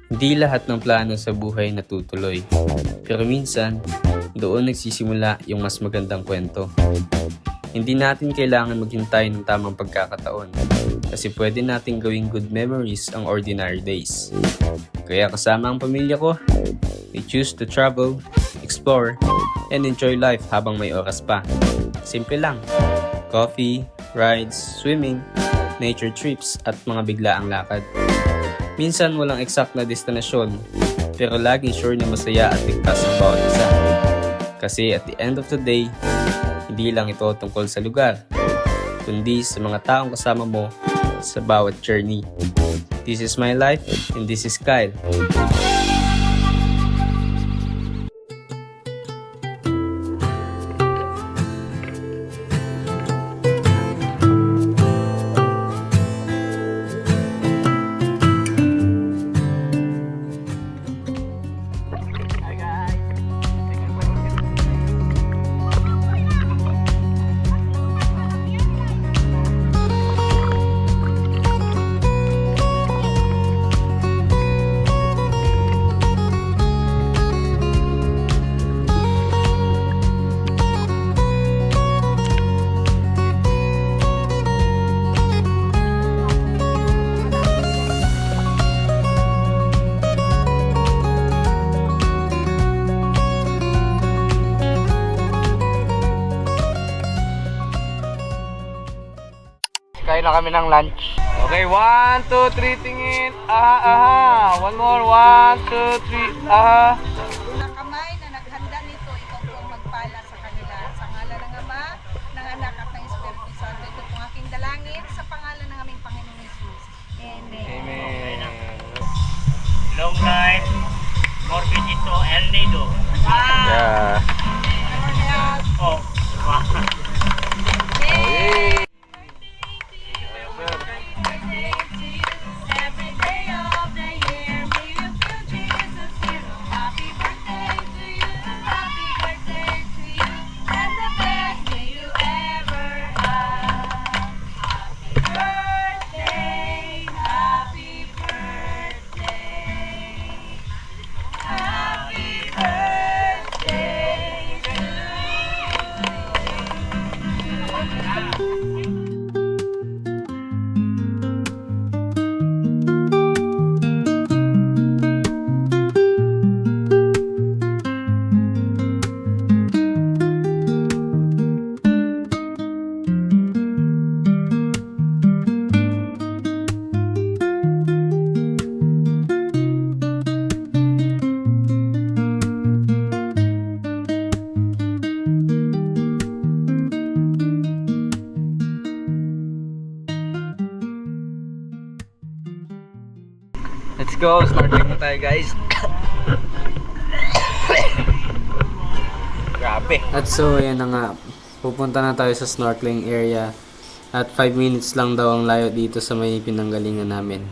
Hindi lahat ng plano sa buhay natutuloy. Pero minsan, doon nagsisimula yung mas magandang kwento. Hindi natin kailangan maghintay ng tamang pagkakataon kasi pwede nating gawing good memories ang ordinary days. Kaya kasama ang pamilya ko, we choose to travel, explore, and enjoy life habang may oras pa. Simple lang. Coffee, rides, swimming, nature trips, at mga biglaang lakad. Minsan walang exact na destinasyon, pero laging sure na masaya at ligtas ang bawat isa. Kasi at the end of the day, hindi lang ito tungkol sa lugar, kundi sa mga taong kasama mo sa bawat journey. This is my life, and this is Kyle. Kain na kami ng lunch. Okay, 1, 2, 3, tingin. Aha, aha. One more, 1, 2, 3, aha. Unang kamay na naghanda nito, ikaw po ang magpala sa kanila. Sa ngalan ng Ama, ng Anak at ng Espiritu Santo. Ito pong aking dalangin sa pangalan ng aming Panginoong Jesus. Amen. Amen. Long life, more Benito El Nido. Yeah. Oh, wow. Hey. Every day of the year, may you feel Jesus here. Happy birthday to you, happy birthday to you, and the best day you ever have. Happy birthday, happy birthday, happy birthday to you. Let's go, snorkeling na tayo guys. Grabe. At so, ayan na nga. Pupunta na tayo sa snorkeling area. At 5 minutes lang daw ang layo dito sa may pinanggalingan namin.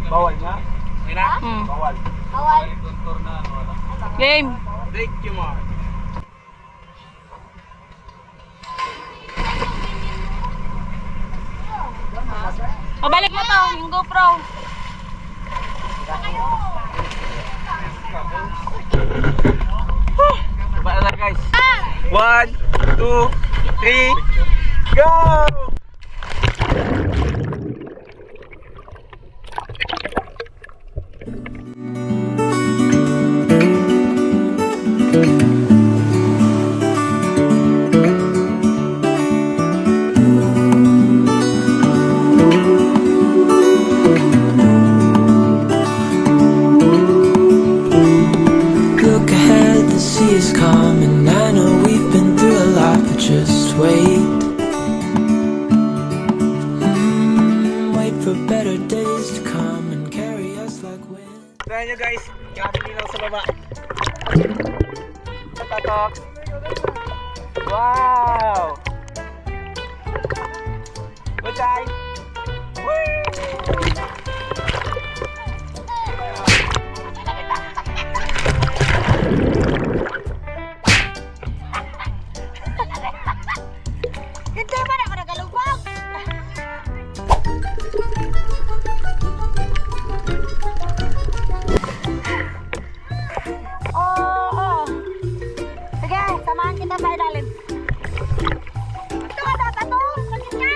Bawal nga? Bawal. Game. Thank you, Mark. Pabalik mo to, yung GoPro. Baba na guys. 1, 2, 3, go! Look ahead, the sea is calm, and I know we've been through a lot, but just wait. Wait for better days to come and carry us like wind. Tignan nyo guys, grabe nilaw sa baba. Tatok. Wow! Hindi man ako nagalubog. Oh. Sige, samahan kita sa ilalim. Ito ka data to. Sakit ka.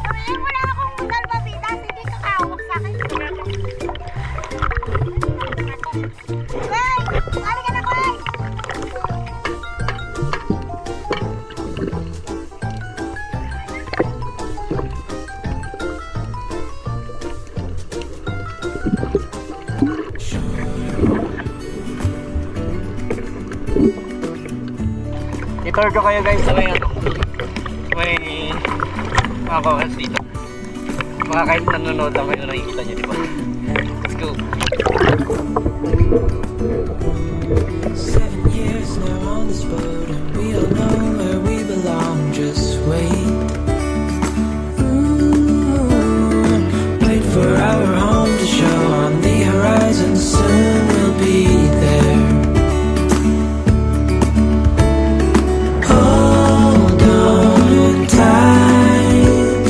Sabihin mo na akong salvavidas, hindi ka kahawak sa akin. Wey! Sali ka na, Wey! I-tour ko kayo guys sa may ano. May mga bawals dito. Baka kahit nanonood lang kayo nakikita nyo, di ba? Let's go. 7 years now on this boat, and we all know where we belong. Just wait. Ooh, wait for our home to show on the horizon. Soon we'll be there. Hold on tight.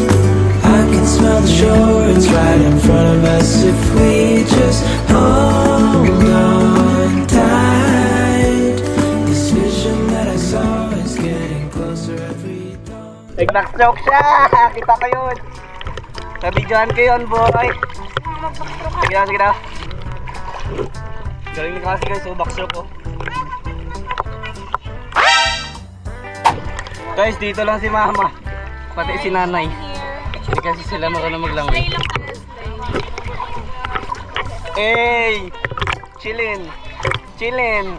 I can smell the shore. It's right in front of us if we just hold on tight. This vision that I saw is getting closer every dawn. Nag-backstroke siya! Kita ko yun! Nabidyohan ko yun, boy! Sige na, sige na. Galing ni kasi guys, so backstroke ko. Guys, dito lang si mama. Pati si nanay. Hindi kasi sila marunong maglangoy. Hey! Chillin! Chillin!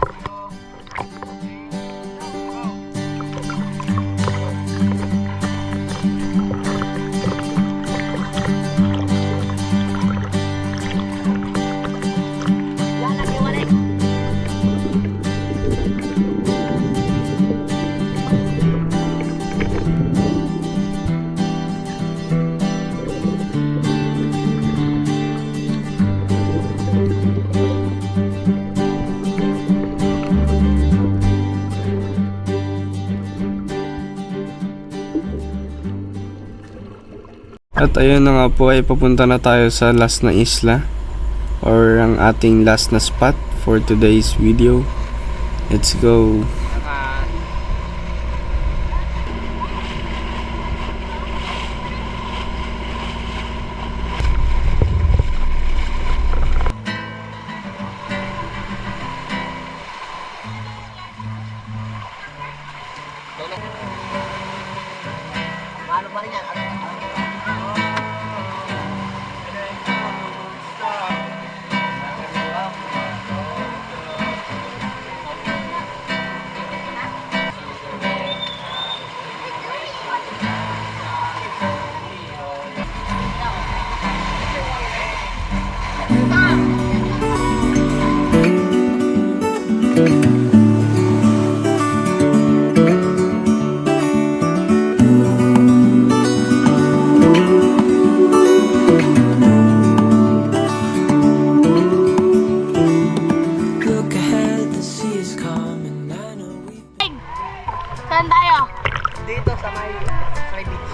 At ayun na nga po ay papunta na tayo sa last na isla or ang ating last na spot for today's video. Let's go. Look ahead, the sea is calm, and I know we. Saan tayo? Dito sa may beach.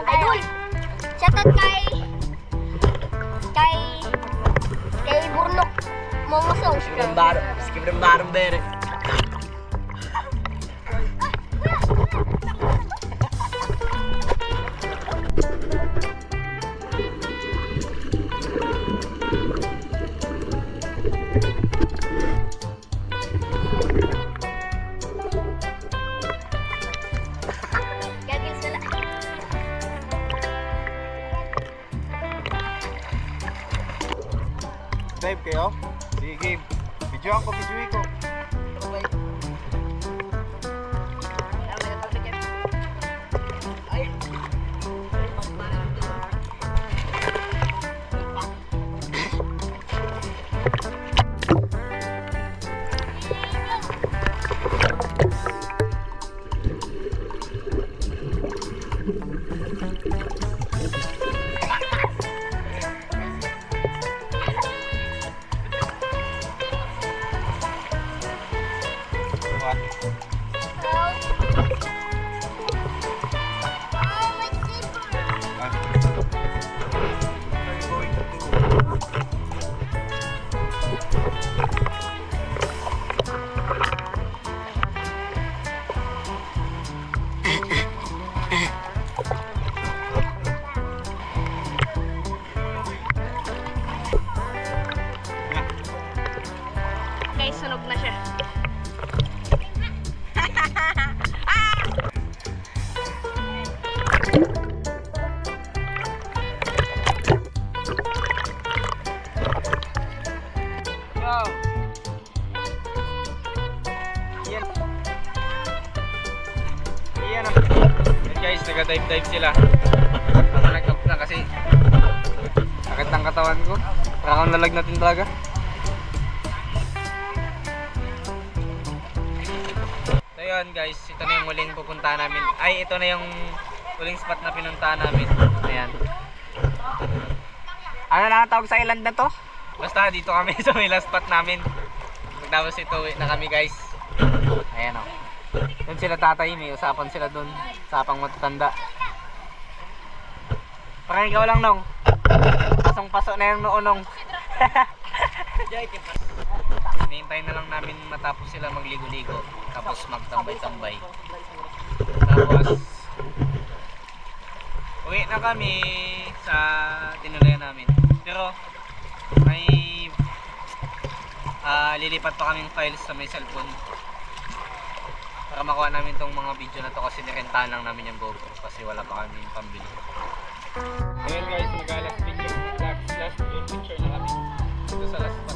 Idol! Shoutout kay Burnok Momosong. Skip ng barong bere. Gagil sila. Dive kayo? Sige, game. Videoan ko, videoin ko. nagka-dive sila. Ako nag-up na kasi sakit ng katawan ko. Para akong lalagnatin talaga. So yun guys, ito na yung huling pupuntahan namin. Ay, ito na yung huling spot na pinuntahan namin. Ayan. Ano na ang tawag sa island na to? Basta dito kami sa may last spot namin. Pagtapos ito, uwi na kami guys. Ayan o. Doon sila tatay, may usapan sila doon. Usapang matatanda. Parang ikaw lang nong. Pasong-paso na yung noonong. Hintayin na lang namin matapos sila magligo-ligo. Tapos magtambay-tambay. Tapos uwi na kami sa tinulayan namin. Pero may lilipat pa kaming files sa may cellphone para makuha namin tong mga video na to kasi nirentahan lang namin yung GoPro kasi wala pa kami yung pambili. Ngayon guys, mag-last picture na kami dito sa last spot